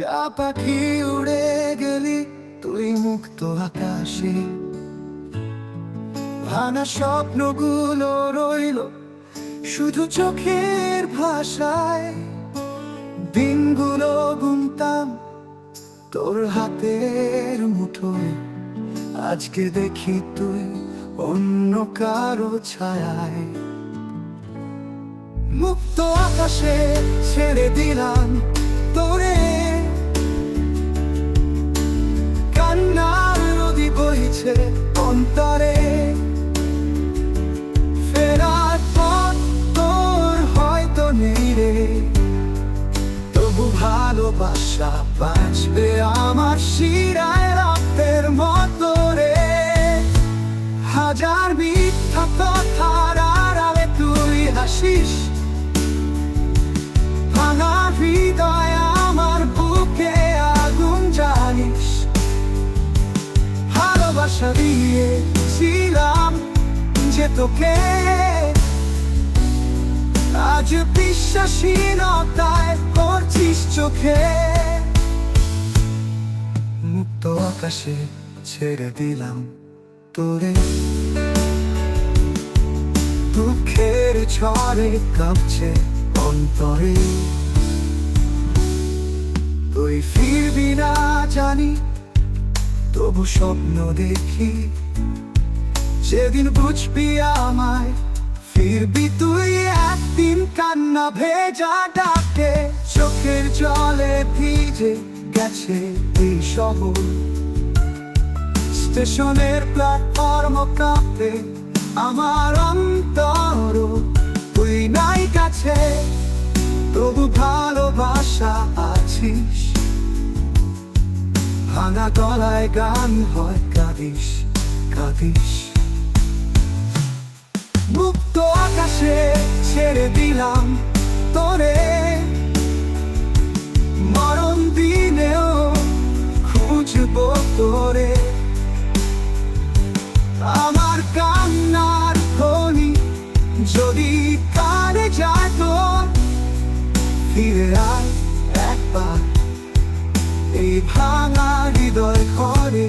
যা পাখি উড়ে গেলি তুই মুক্ত আকাশে, ভাঙা স্বপ্নগুলো রইল শুধু চোখের ভাষায়। দিনগুলো গুনতাম তোর হাতের মুঠোয়, আজকে দেখি তুই অন্য কারো ছায়ায়। মুক্ত আকাশে ছেড়ে দিলাম তোরে, কান্নার নদী বইছে অন্তরে। ফেরার পথ তোর হয়তো নেই রে, তবু ভালোবাসা বাঁচবে আমার শিরায় রক্তের মতো রে। হাজার মিথ্যা কথার আড়ালে তুই হাসিস, ভাঙা হৃদয় আমার বুকে আগুন জ্বালিস। ভালোবাসা দিয়েছিলাম যে তোকে, আজ বিশ্বাসহীনতায় করছিস চোখে। মুক্ত আকাশে ছেড়ে দিলাম তোরে, দুঃখের ঝড়ে কাঁপছে অন্তরে। তুই ফিরবি না জানি, তবু স্বপ্ন দেখি যেদিন বুঝবি আমায় ফিরবি তুই একদিন। কান্না ভেজা ডাকে চোখের জলে ভিজে গেছে এই শহর, স্টেশনের প্ল্যাটফর্ম কাঁপে আমার অন্তর। তুই নাই কাছে তবু ভালোবাসা আছিস, ভাঙা গলায় গান হয় কাঁদিস কাঁদিস। মুক্ত আকাশে ছেড়ে দিলাম তোরে, মরণ দিনেও খুঁজবো তোরে। আমার কান্নার ধ্বনি যদি কানে যায় তোর, ফিরে আয় একবার এই ভাঙা হৃদয় ঘরে।